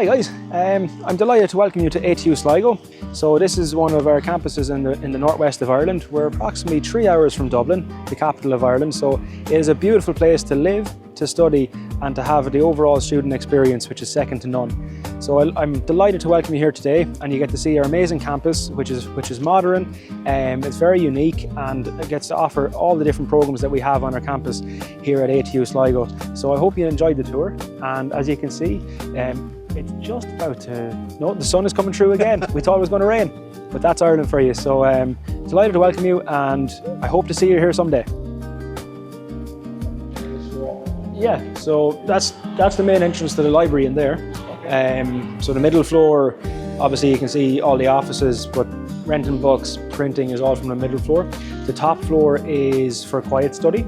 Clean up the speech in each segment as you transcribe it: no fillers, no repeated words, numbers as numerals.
Hi guys, I'm delighted to welcome you to ATU Sligo. So this is one of our campuses in the northwest of Ireland. We're approximately 3 hours from Dublin, the capital of Ireland. So it is a beautiful place to live, to study and to have the overall student experience, which is second to none. So I'm delighted to welcome you here today, and you get to see our amazing campus, which is modern, it's very unique, and it gets to offer all the different programs that we have on our campus here at ATU Sligo. So I hope you enjoyed the tour, and as you can see, it's just about to, no, the sun is coming through again. We thought it was going to rain, but that's Ireland for you. So delighted to welcome you, and I hope to see you here someday. Yeah, so that's the main entrance to the library in there. So the middle floor, obviously you can see all the offices, but renting books, printing is all from the middle floor. The top floor is for quiet study,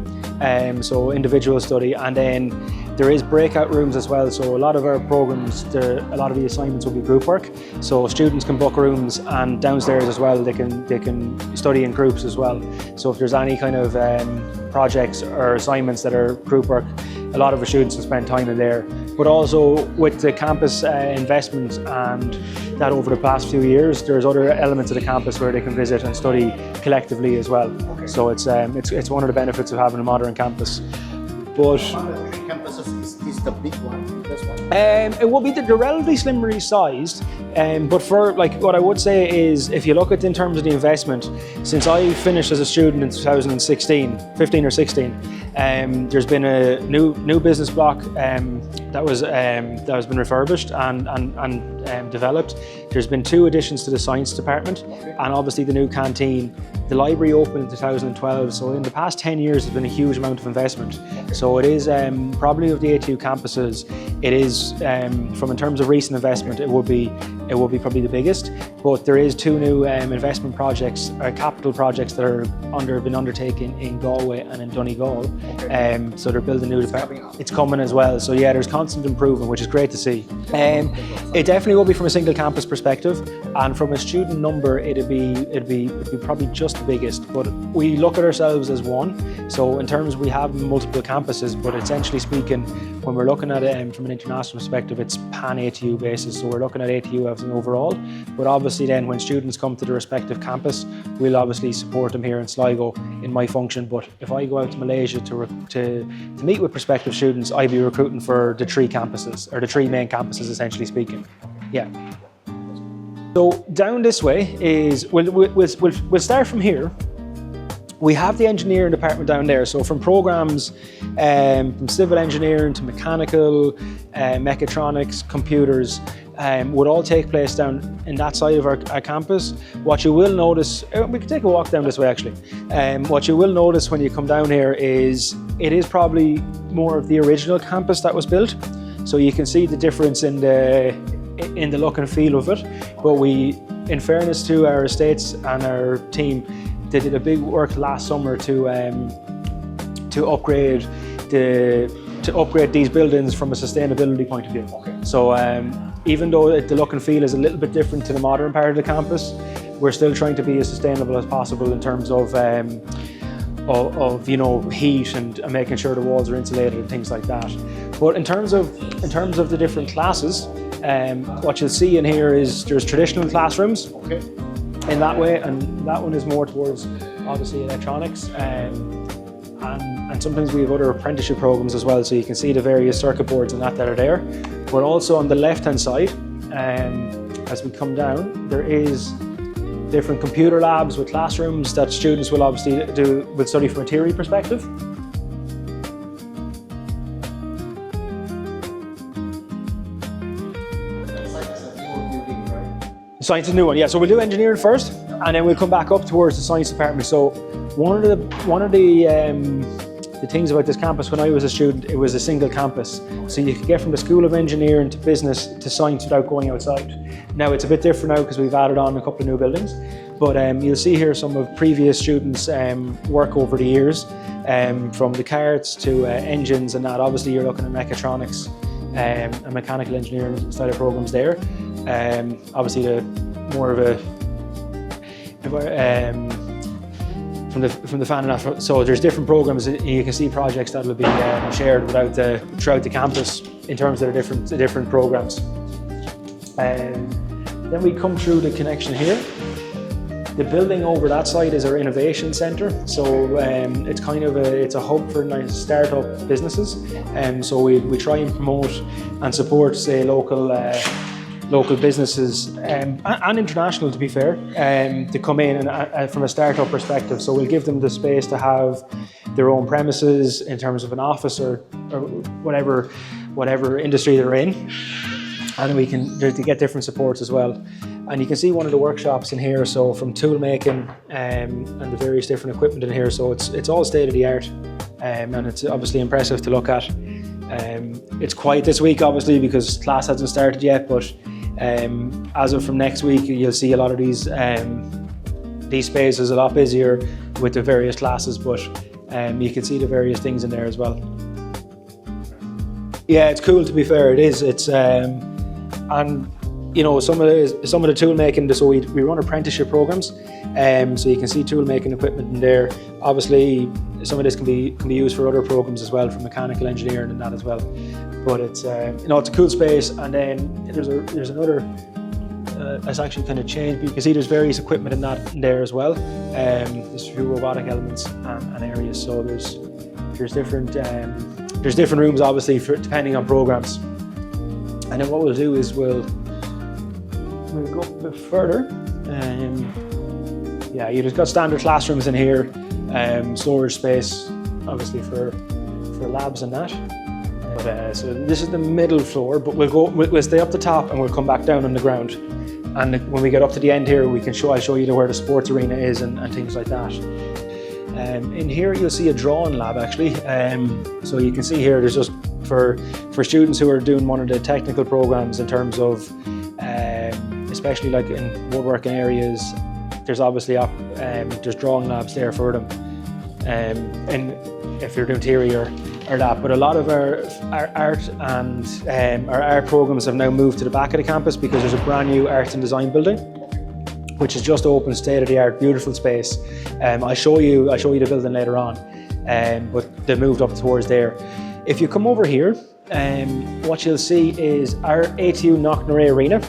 so individual study, and then there is breakout rooms as well. So a lot of our programs, a lot of the assignments will be group work. So students can book rooms, and downstairs as well, they can study in groups as well. So if there's any kind of projects or assignments that are group work, a lot of our students will spend time in there. But also with the campus investment and that over the past few years, there's other elements of the campus where they can visit and study collectively as well. Okay. So it's one of the benefits of having a modern campus. But one of the three campuses is the big one. This one. It will be they're relatively slimly sized, but for like what I would say is, if you look at in terms of the investment, since I finished as a student in 15 or 16, there's been a new business block that has been refurbished and developed. There's been 2 additions to the science department, and obviously the new canteen. The library opened in 2012, so in the past 10 years there's been a huge amount of investment. So it is probably of the ATU campuses, it is from in terms of recent investment, it will be probably the biggest. But there is 2 new investment projects, capital projects that are been undertaken in Galway and in Donegal. So they're building new department. It's coming as well. So yeah, there's constant improvement, which is great to see. It definitely will be from a single campus perspective, and from a student number, it'd be probably just the biggest. But we look at ourselves as one. So in terms, we have multiple campuses, but essentially speaking, when we're looking at it from an international perspective, it's pan-ATU basis. So we're looking at ATU as an overall. But obviously then when students come to the respective campus, we'll obviously support them here in Sligo in my function. But if I go out to Malaysia to meet with prospective students, I'd be recruiting for the 3 campuses, or the 3 main campuses essentially speaking. Yeah. So down this way is, we'll start from here. We have the engineering department down there. So from programs, from civil engineering to mechanical, mechatronics, computers, would all take place down in that side of our campus. What you will notice, we can take a walk down this way actually. What you will notice when you come down here is, it is probably more of the original campus that was built. So you can see the difference in the look and feel of it. But we, in fairness to our estates and our team, they did a big work last summer to upgrade these buildings from a sustainability point of view. Okay. So even though the look and feel is a little bit different to the modern part of the campus, we're still trying to be as sustainable as possible in terms of you know, heat and making sure the walls are insulated and things like that. But in terms of the different classes, what you'll see in here is there's traditional classrooms. Okay. In that way, and that one is more towards obviously electronics, and sometimes we have other apprenticeship programs as well, so you can see the various circuit boards and that are there. But also on the left hand side, as we come down, there is different computer labs with classrooms that students will obviously study from a theory perspective. Science is a new one, yeah. So we'll do engineering first, and then we'll come back up towards the science department. So one of the things about this campus, when I was a student, it was a single campus. So you could get from the School of Engineering to business to science without going outside. Now it's a bit different now because we've added on a couple of new buildings. But you'll see here some of previous students' work over the years, from the carts to engines and that. Obviously you're looking at mechatronics and mechanical engineering style of programs there. Obviously the more of a from the fan and that. So there's different programs. You can see projects that will be shared throughout the campus in terms of the different programs. Then we come through the connection here. The building over that side is our innovation centre. So it's kind of it's a hub for nice startup businesses. So we try and promote and support, say, local businesses and international, to be fair, to come in and from a startup perspective. So we'll give them the space to have their own premises in terms of an office or whatever industry they're in, and we can to get different supports as well. And you can see one of the workshops in here, so from tool making and the various different equipment in here. So it's all state of the art, and it's obviously impressive to look at. It's quiet this week, obviously, because class hasn't started yet, but as of from next week, you'll see a lot of these spaces a lot busier with the various classes, but you can see the various things in there as well. Yeah, it's cool, to be fair. It is. It's and you know, some of the tool making. So we run apprenticeship programs, so you can see tool making equipment in there. Obviously, some of this can be used for other programs as well, for mechanical engineering and that as well. But it's you know, it's a cool space. And then there's another. It's actually kind of changed, but you can see there's various equipment in there as well. There's a few robotic elements and areas. So there's different rooms, obviously, depending on programs. And then what we'll do is we'll go up a bit further. Yeah, you just got standard classrooms in here, storage space, obviously for labs and that. But so this is the middle floor, but we'll stay up the top and we'll come back down on the ground. And when we get up to the end here, I'll show you where the sports arena is and things like that. In here you'll see a drawing lab, actually. So you can see here there's just for students who are doing one of the technical programs in terms of especially like in woodworking areas, there's obviously there's drawing labs there for them. And if you're doing interior or that, but a lot of our art and our art programs have now moved to the back of the campus because there's a brand new art and design building, which is just open, state-of-the-art, beautiful space. I'll show you the building later on, but they moved up towards there. If you come over here, what you'll see is our ATU Knocknarea Arena.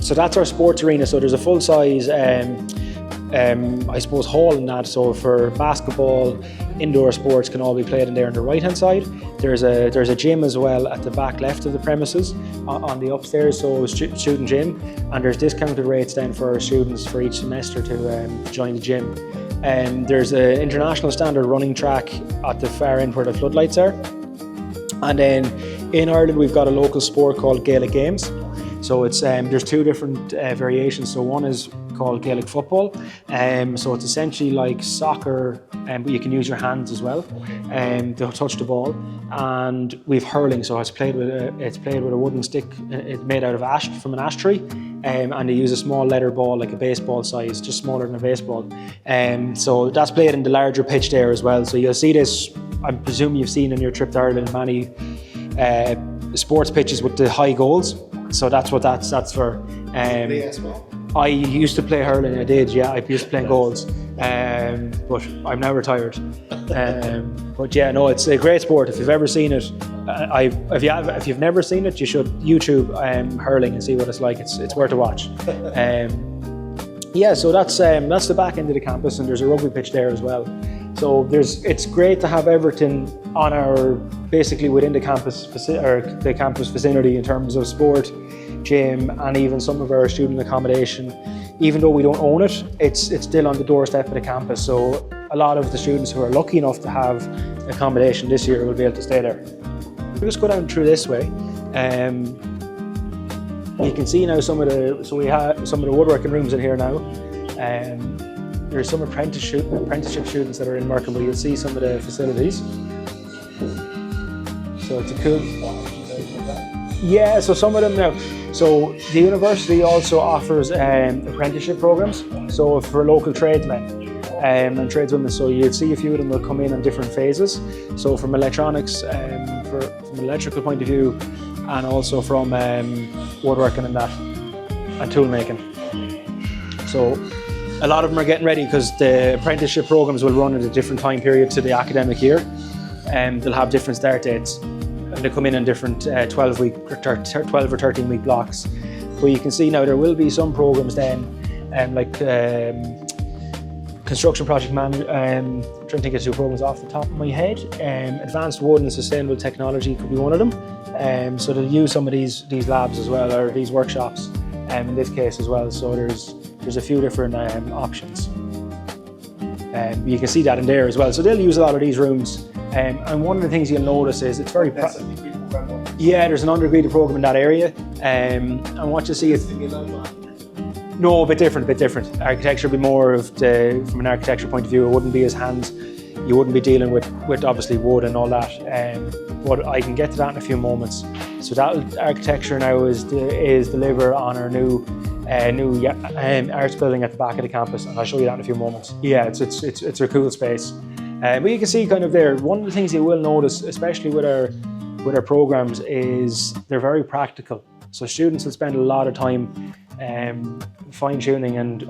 So that's our sports arena. So there's a full-size, I suppose, hall in that. So for basketball, indoor sports can all be played in there on the right-hand side. There's a gym as well at the back left of the premises on the upstairs, so student gym. And there's discounted rates then for our students for each semester to join the gym. There's an international standard running track at the far end where the floodlights are. And then in Ireland, we've got a local sport called Gaelic Games. So it's there's two different variations. So one is called Gaelic football. So it's essentially like soccer, but you can use your hands as well to touch the ball. And we've hurling, so it's played with a wooden stick. It's made out of ash from an ash tree, and they use a small leather ball, like a baseball size, just smaller than a baseball. So that's played in the larger pitch there as well. So you'll see this. I presume you've seen in your trip to Ireland many sports pitches with the high goals. So that's what that's for. I used to play hurling. I did, yeah. I used to play goals, but I'm now retired. But yeah, no, it's a great sport. If you've ever seen it, if you've never seen it, you should YouTube hurling and see what it's like. It's worth a watch. Yeah, so that's the back end of the campus, and there's a rugby pitch there as well. So it's great to have everything on our basically within the campus vicinity in terms of sport, gym, and even some of our student accommodation. Even though we don't own it, it's still on the doorstep of the campus. So a lot of the students who are lucky enough to have accommodation this year will be able to stay there. We'll just go down through this way. You can see now we have some of the woodworking rooms in here now. There's some apprenticeship students that are in Merkin, but you'll see some of the facilities. So it's a cool. Yeah, so some of them now. So the university also offers apprenticeship programs. So for local tradesmen and tradeswomen, so you'll see a few of them will come in on different phases. So from electronics, from an electrical point of view, and also from woodworking and that, and tool making. So a lot of them are getting ready because the apprenticeship programs will run at a different time period to the academic year, and they'll have different start dates. And they come in different 12 or 13 week blocks. But you can see now there will be some programs then, like construction project manager, trying to think of two programs off the top of my head. Advanced wood and sustainable technology could be one of them. So they'll use some of these labs as well, or these workshops in this case as well. So there's a few different options. You can see that in there as well. So they'll use a lot of these rooms. And one of the things you'll notice is it's very yeah, there's an undergraduate program in that area. And what you see is no, a bit different. Architecture would be more of from an architecture point of view, it wouldn't be as hands. You wouldn't be dealing with obviously wood and all that. But I can get to that in a few moments. So that architecture now is delivered on our new arts building at the back of the campus, and I'll show you that in a few moments. Yeah, it's a cool space. But you can see kind of there, one of the things you will notice, especially with our programs, is they're very practical. So students will spend a lot of time fine-tuning and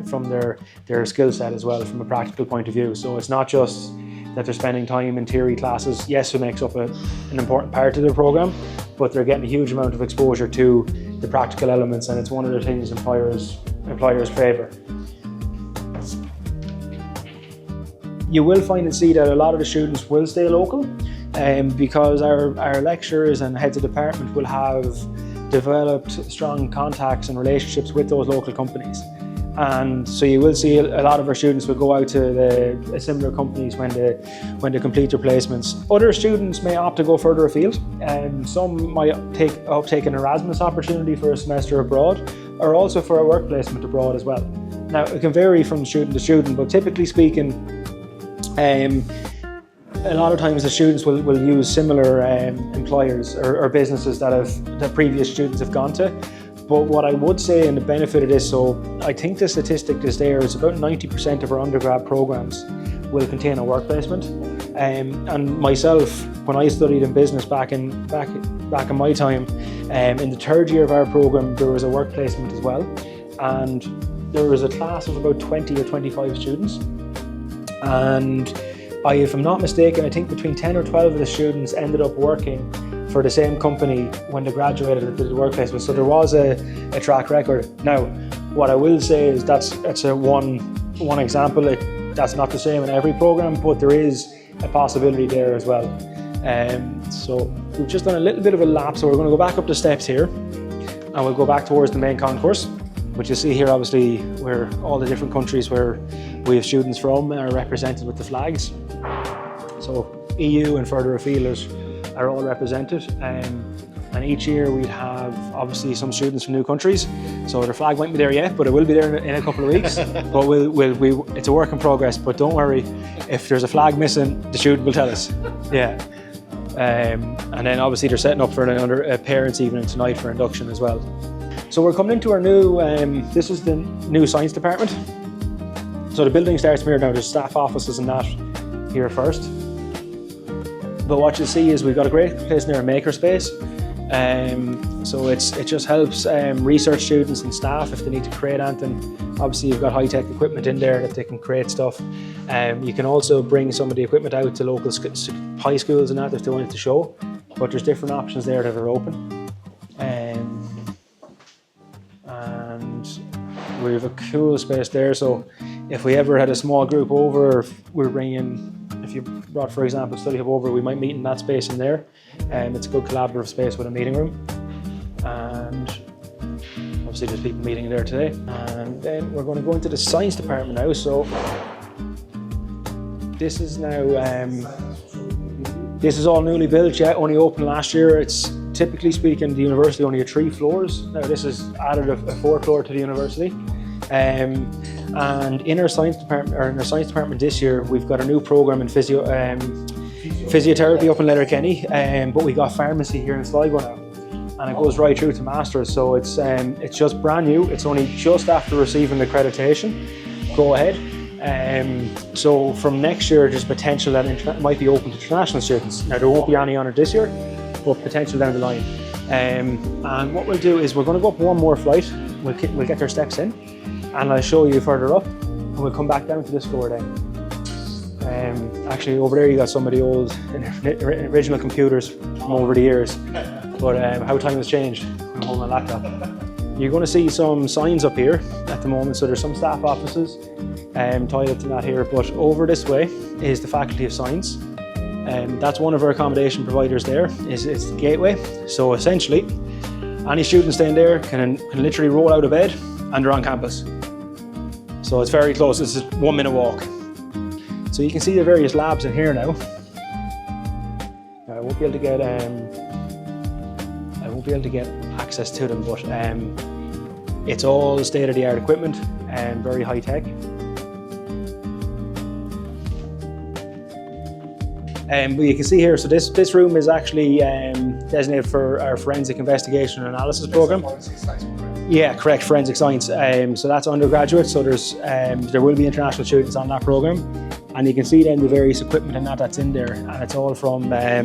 from their skill set as well, from a practical point of view. So it's not just that they're spending time in theory classes. Yes, it makes up an important part of the program, but they're getting a huge amount of exposure to the practical elements, and it's one of the things employers favour. You will find and see that a lot of the students will stay local, because our lecturers and heads of department will have developed strong contacts and relationships with those local companies. And so you will see a lot of our students will go out to the similar companies when they complete their placements. Other students may opt to go further afield, and some might take an Erasmus opportunity for a semester abroad, or also for a work placement abroad as well. Now it can vary from student to student, but typically speaking, a lot of times the students will use similar employers or businesses that previous students have gone to. But what I would say, and the benefit of this, so I think the statistic is there, is about 90% of our undergrad programs will contain a work placement. And myself, when I studied in business back in my time, in the third year of our program, there was a work placement as well. And there was a class of about 20 or 25 students. And if I'm not mistaken, I think between 10 or 12 of the students ended up working for the same company when they graduated and did the work placement. So there was a track record. Now, what I will say is that's a one example. That's not the same in every program, but there is a possibility there as well. So we've just done a little bit of a lap, so we're going to go back up the steps here, and we'll go back towards the main concourse, which you see here obviously where all the different countries where we have students from are represented with the flags. So EU and further afield are all represented, and each year we have obviously some students from new countries, so the flag won't be there yet, but it will be there in a couple of weeks. But it's a work in progress, but don't worry, if there's a flag missing, the student will tell us. Yeah. And then obviously they're setting up for a parents' evening tonight for induction as well. So we're coming into our new, this is the new science department. So the building starts from here now, there's staff offices and that here first. But what you'll see is we've got a great place near a makerspace. So it just helps research students and staff if they need to create anything. Obviously you've got high-tech equipment in there that they can create stuff. You can also bring some of the equipment out to local high schools and that if they wanted to show. But there's different options there that are open. And we have a cool space there. So if we ever had a small group over, if you brought, for example, Study Hub over, we might meet in that space in there. It's a good collaborative space with a meeting room. And obviously there's people meeting there today. And then we're going to go into the science department now. So this is now, this is all newly built, yeah, only opened last year. It's typically speaking, the university only had 3 floors. Now this has added a 4th floor to the university. And in our science department, this year, we've got a new program in physiotherapy up in Letterkenny, but we got pharmacy here in Sligo now, and it goes right through to masters. So it's just brand new. It's only just after receiving accreditation. Go ahead. So from next year, there's potential that it might be open to international students. Now there won't be any on it this year, but potential down the line. And what we'll do is we're going to go up one more flight. We'll get their steps in, and I'll show you further up, and we'll come back down to this floor then. Actually over there you got some of the old original computers from over the years, but how time has changed. I'm holding my laptop. You're going to see some signs up here at the moment. So there's some staff offices, toilets and that here, but over this way is the Faculty of Science. That's one of our accommodation providers there, is the gateway. So essentially, any student staying there can literally roll out of bed and they're on campus. So it's very close, it's a 1 minute walk. So you can see the various labs in here now. I won't be able to get access to them, but it's all state-of-the-art equipment and very high tech. But you can see here, so this room is actually designated for our forensic investigation and analysis program. Yeah, correct, forensic science. So that's undergraduate, so there will be international students on that program. And you can see then the various equipment and that's in there, and it's all from a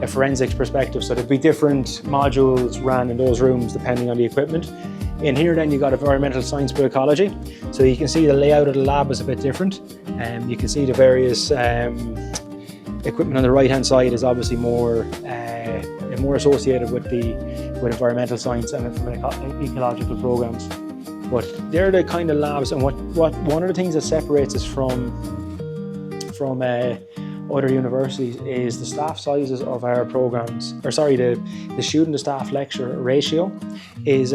forensics perspective. So there'll be different modules ran in those rooms depending on the equipment. In here then you got environmental science but ecology. So you can see the layout of the lab is a bit different. You can see the various equipment on the right hand side is obviously more associated with environmental science and from ecological programs. But they're the kind of labs, and what one of the things that separates us from other universities is the staff sizes of our programs, or sorry, the student to staff lecture ratio is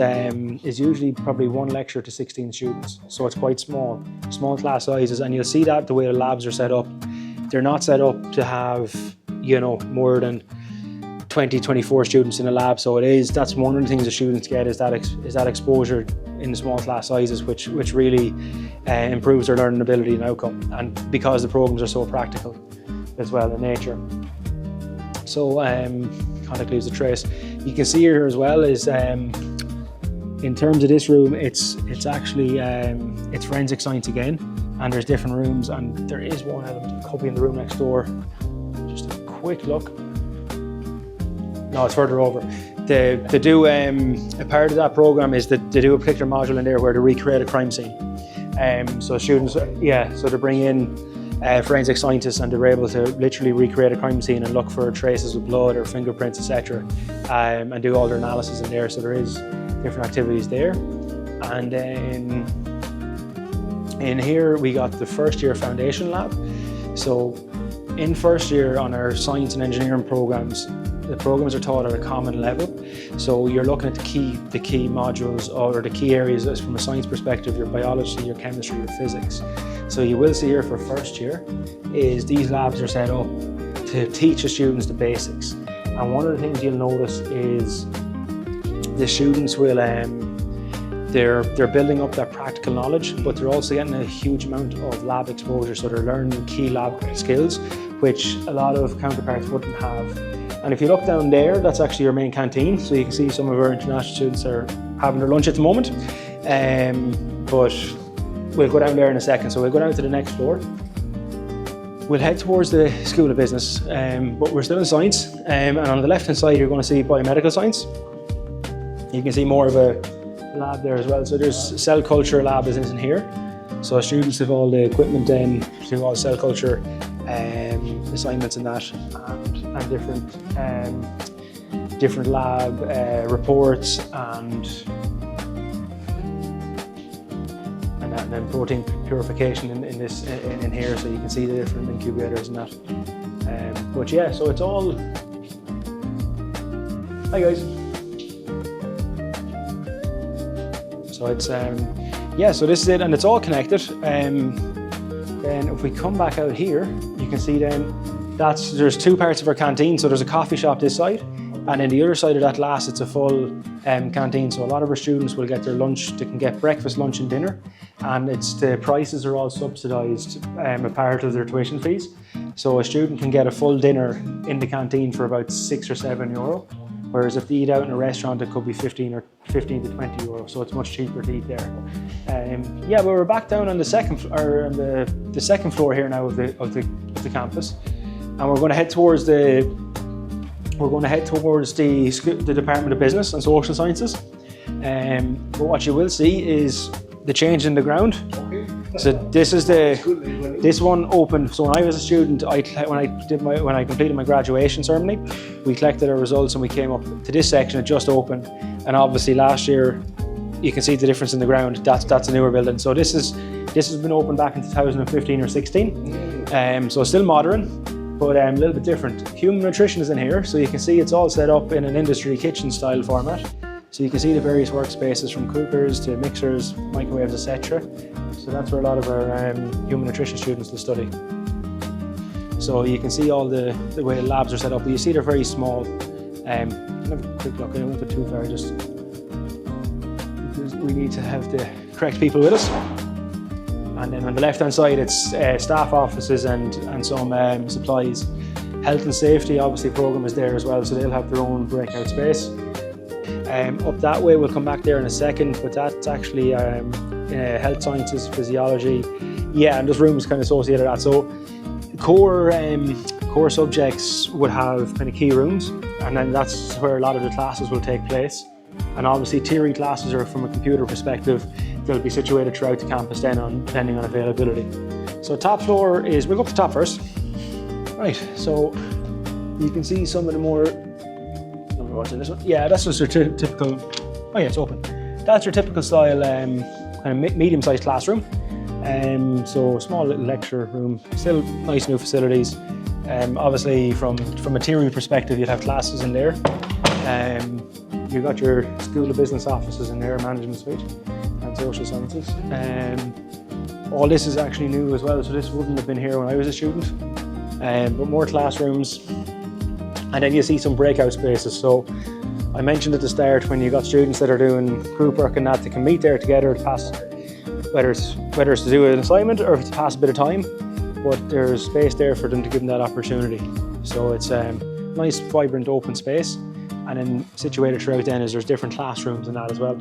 usually probably 1 lecturer to 16 students. So it's quite small class sizes, and you'll see that the way the labs are set up. They're not set up to have, more than 20, 24 students in a lab. So that's one of the things the students get is that exposure in the small class sizes, which really improves their learning ability and outcome. And because the programs are so practical as well in nature. So contact leaves a trace. You can see here as well is in terms of this room, it's actually it's forensic science again. And there's different rooms, and there is one element that could be in the room next door. Just a quick look. No, it's further over. They do a part of that program is that they do a particular module in there where they recreate a crime scene. So students, so they bring in forensic scientists and they're able to literally recreate a crime scene and look for traces of blood or fingerprints, etc., and do all their analysis in there. So there is different activities there, and then. In here we got the first year foundation lab. So in first year on our science and engineering programs, the programs are taught at a common level. So you're looking at the key modules or the key areas from a science perspective, your biology, your chemistry, your physics. So you will see here for first year is these labs are set up to teach the students the basics. And one of the things you'll notice is the students will they're building up that practical knowledge, but they're also getting a huge amount of lab exposure. So they're learning key lab skills, which a lot of counterparts wouldn't have. And if you look down there, that's actually your main canteen. So you can see some of our international students are having their lunch at the moment. But we'll go down there in a second. So we'll go down to the next floor. We'll head towards the School of Business, but we're still in science. And on the left-hand side, you're going to see biomedical science. You can see more of a lab there as well. So there's cell culture lab is in here. So students have all the equipment then to do all cell culture assignments and that, and different lab reports and then protein purification in here. So you can see the different incubators and that. But yeah, so it's all. Hi guys. So it's so this is it, and it's all connected. Then if we come back out here, you can see then there's 2 parts of our canteen. So there's a coffee shop this side, and then the other side of that glass, it's a full canteen. So a lot of our students will get their lunch. They can get breakfast, lunch, and dinner, and the prices are all subsidised, a part of their tuition fees. So a student can get a full dinner in the canteen for about €6 or €7. Whereas if they eat out in a restaurant, it could be 15 to €20, so it's much cheaper to eat there. But we're back down on the second floor here now of the campus, and we're going to head towards the Department of Business and Social Sciences. But what you will see is the change in the ground. So this one opened. So when I was a student, when I completed my graduation ceremony, we collected our results and we came up to this section. It just opened, and obviously last year, you can see the difference in the ground. That's a newer building. So this has been opened back in 2015 or 16. So still modern, but a little bit different. Human nutrition is in here, so you can see it's all set up in an industry kitchen style format. So you can see the various workspaces from cookers to mixers, microwaves, etc. So that's where a lot of our human nutrition students will study. So you can see all the way the labs are set up, but you see they're very small. Can have a quick look, I won't go too far, just because we need to have the correct people with us. And then on the left hand side it's staff offices and some supplies. Health and safety obviously program is there as well, so they'll have their own breakout space. Up that way, we'll come back there in a second, but that's actually health sciences, physiology, yeah, and there's rooms kind of associated with that. So core subjects would have kind of key rooms, and then that's where a lot of the classes will take place. And obviously theory classes are from a computer perspective, they'll be situated throughout the campus then depending on availability. So top floor is, we'll go up to the top first. Right, so you can see some of the more, what's in this one? Yeah, that's just your typical, oh yeah, it's open. That's your typical style kind of medium-sized classroom. So small little lecture room, still nice new facilities. Obviously from a theory perspective, you'd have classes in there. You've got your School of Business offices in there, management suite, and social sciences. All this is actually new as well, so this wouldn't have been here when I was a student. But more classrooms. And then you see some breakout spaces. So I mentioned at the start, when you got students that are doing group work and that, they can meet there together to pass, whether it's to do an assignment or to pass a bit of time, but there's space there for them to give them that opportunity. So it's a nice, vibrant, open space. And then situated throughout then is there's different classrooms and that as well.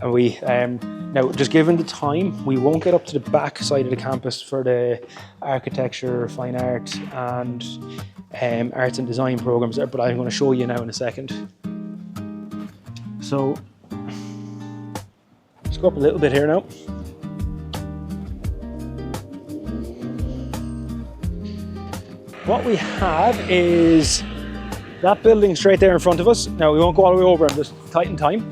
And we, now just given the time, we won't get up to the back side of the campus for the architecture, fine art and arts and design programs there, but I'm going to show you now in a second. So let's go up a little bit here now. What we have is that building straight there in front of us. Now we won't go all the way over and just tighten time.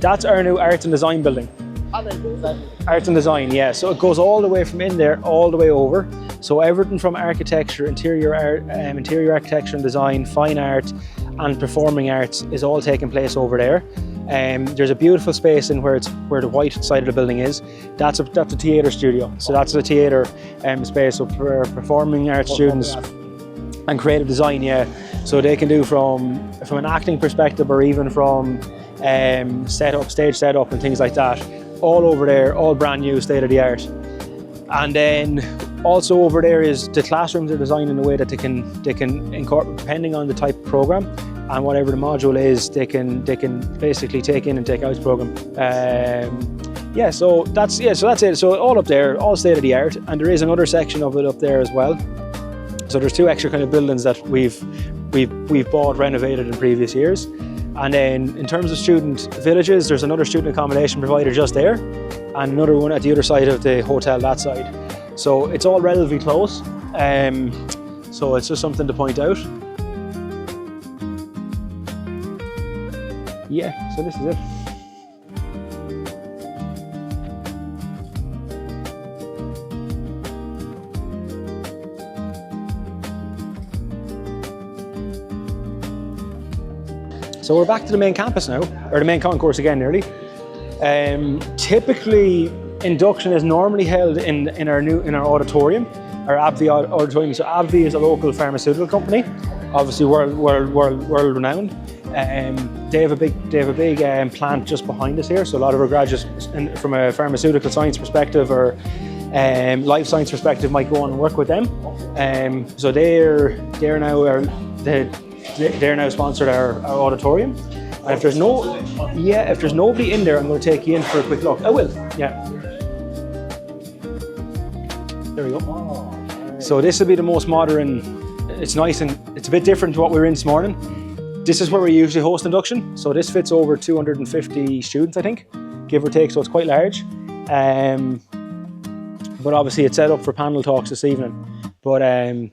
That's our new arts and design building. Arts and design, yeah. So it goes all the way from in there, all the way over. So everything from architecture, interior art, interior architecture and design, fine art, and performing arts is all taking place over there. There's a beautiful space in where the white side of the building is. That's a theatre studio. So that's a theatre space so for performing arts students and creative design, yeah. So they can do from an acting perspective or even from stage setup and things like that. All over there, all brand new, state of the art. And then also over there is the classrooms are designed in a way that they can incorporate, depending on the type of program and whatever the module is, they can basically take in and take out the program. So that's it. So all up there, all state of the art, and there is another section of it up there as well. So there's two extra kind of buildings that we've bought, renovated in previous years. And then in terms of student villages, there's another student accommodation provider just there and another one at the other side of the hotel that side. So it's all relatively close. So it's just something to point out. Yeah, so this is it. So we're back to the main campus now, or the main concourse again nearly. Typically, induction is normally held in our auditorium, our AbbVie auditorium. So AbbVie is a local pharmaceutical company, obviously world renowned. They have a big plant just behind us here. So a lot of our graduates, from a pharmaceutical science perspective or life science perspective, might go on and work with them. So they're now sponsored our auditorium. And if there's nobody in there, I'm going to take you in for a quick look. I will. Yeah. There we go. So this will be the most modern. It's nice and it's a bit different to what we were in this morning. This is where we usually host induction. So this fits over 250 students, I think, give or take. So it's quite large. But obviously it's set up for panel talks this evening. But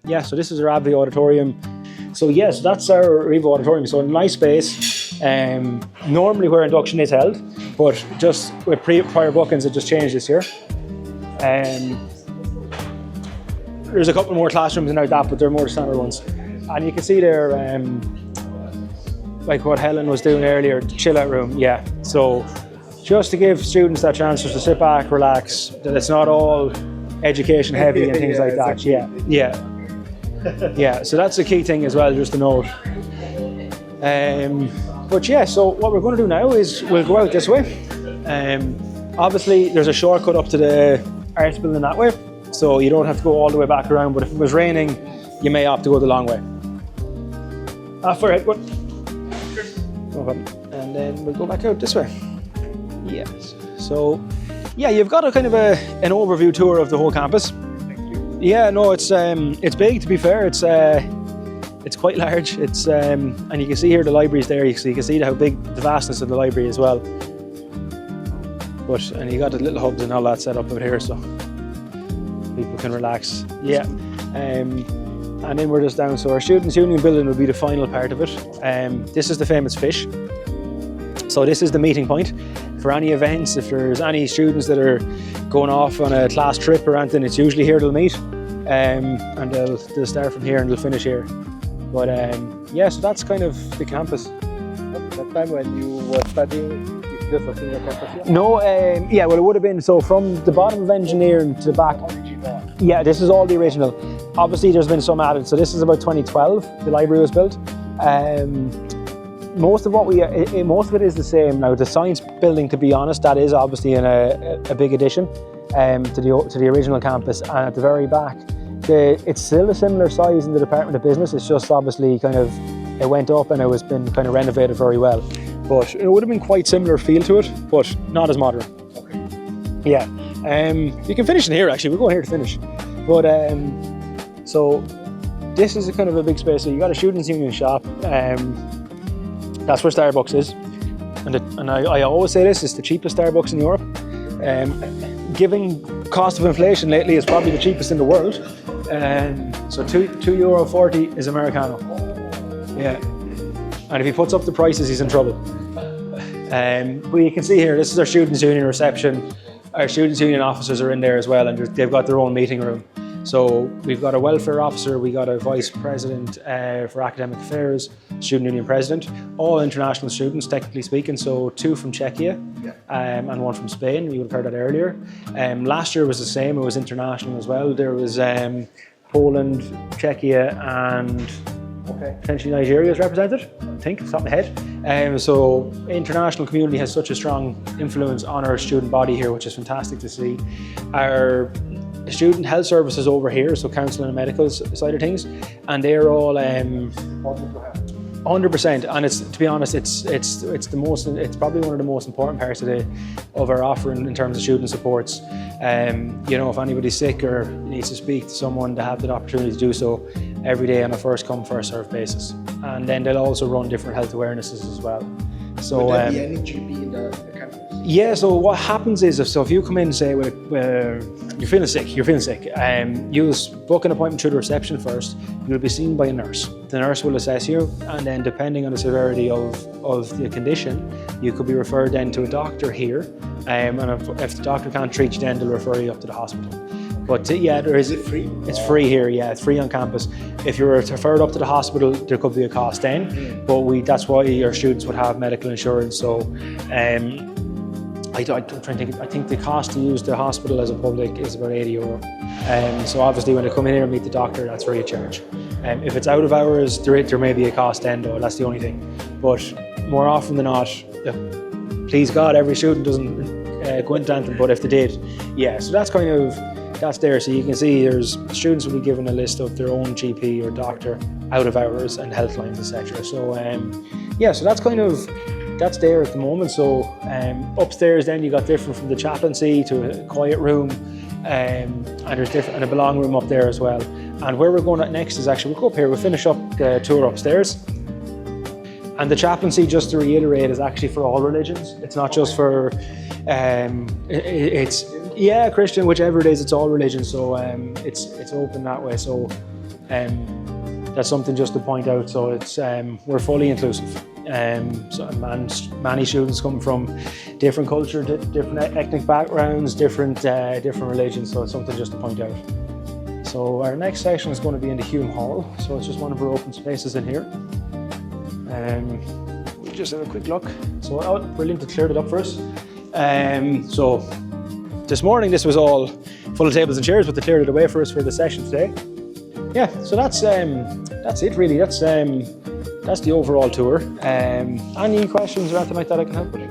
yeah, so this is our AbbVie auditorium. So yes, that's our Revo auditorium. So a nice space. Normally where induction is held, but just with prior bookings, it just changed this year. There's a couple more classrooms and like that, but they're more standard ones. And you can see there, like what Helen was doing earlier, the chill out room. Yeah. So just to give students that chance just to sit back, relax, that it's not all education heavy and things like that. Exactly. Yeah. So that's a key thing as well, just to note. But yeah, so what we're going to do now is we'll go out this way. Obviously, there's a shortcut up to the arts building that way, so you don't have to go all the way back around. But if it was raining, you may opt to go the long way. For it, but no problem. And then we'll go back out this way. Yes. So yeah, you've got a kind of an overview tour of the whole campus. Thank you. Yeah, no, it's big. To be fair, it's quite large. It's and you can see here the library's there. So you can see how big the vastness of the library as well. And you got the little hubs and all that set up out here, so people can relax. Yeah. And then we're just down. So our Students' Union building will be the final part of it. This is the famous fish. So this is the meeting point for any events. If there's any students that are going off on a class trip or anything, it's usually here they'll meet. And they'll start from here and they'll finish here. But yeah, so that's kind of the campus. At that time when you were studying, it's just a single campus here? No, yeah, well it would have been, so from the bottom of engineering to the back. Original. Yeah, this is all the original. Obviously there's been some added, so this is about 2012, the library was built. Most of it is the same. Now the science building, to be honest, that is obviously a big addition to the original campus. And at the very back, it's still a similar size in the Department of Business. It's just obviously it went up and it was been kind of renovated very well. But it would have been quite similar feel to it, but not as modern. Okay. Yeah. You can finish in here actually. We'll go in here to finish. But so this is a kind of a big space. So you got a Students' Union shop. That's where Starbucks is. And I always say this, it's the cheapest Starbucks in Europe. Given cost of inflation lately, it's probably the cheapest in the world. So €2.40 is Americano. Yeah. And if he puts up the prices, he's in trouble. But you can see here, this is our Students' Union reception. Our Students' Union officers are in there as well, and they've got their own meeting room. So we've got a welfare officer, we got a vice president for academic affairs, student union president, all international students, technically speaking. So 2 from Czechia and 1 from Spain. You would have heard that earlier. Last year was the same, it was international as well. There was Poland, Czechia, and potentially Nigeria is represented, I think, off the top of my head. So international community has such a strong influence on our student body here, which is fantastic to see. Our student health services over here, so counselling and medical side of things, and they're all 100%. And it's, to be honest, it's probably one of the most important parts of our offering in terms of student supports. You know, if anybody's sick or needs to speak to someone, they have the opportunity to do so every day on a first come first served basis. And then they'll also run different health awarenesses as well. So would there be any GP in the campus? Yeah, so what happens is, if you come in and say, you're feeling sick, you'll book an appointment through the reception first. You'll be seen by a nurse. The nurse will assess you, and then depending on the severity of the condition, you could be referred then to a doctor here. And if the doctor can't treat you, then they'll refer you up to the hospital. But yeah, there is. Is it free? It's free here. Yeah, it's free on campus. If you're referred up to the hospital, there could be a cost then. But that's why your students would have medical insurance. So, I'm trying to think. I think the cost to use the hospital as a public is about €80. So obviously, when they come in here and meet the doctor, that's free of charge. If it's out of hours, there may be a cost then, though. That's the only thing. But more often than not, please God, every student doesn't go into anything. But if they did, yeah. So that's there. So you can see there's students will be given a list of their own GP or doctor out of hours and health lines, etc. So yeah, so that's there at the moment. So upstairs then you got different from the chaplaincy to a quiet room, and there's different, and a belong room up there as well. And where we're going next is actually, we'll go up here, we'll finish up the tour upstairs. And the chaplaincy, just to reiterate, is actually for all religions. It's not just for, it's Christian, whichever it is, it's all religions. So it's open that way. So that's something just to point out. So it's we're fully inclusive. So many students come from different culture, different ethnic backgrounds, different religions. So it's something just to point out. So our next section is going to be in the Hume Hall. So it's just one of our open spaces in here. We'll just have a quick look. So brilliant, to cleared it up for us. So this morning this was all full of tables and chairs, but they cleared it away for us for the session today. Yeah, so that's it really. That's the overall tour. Any questions or anything like that I can help with?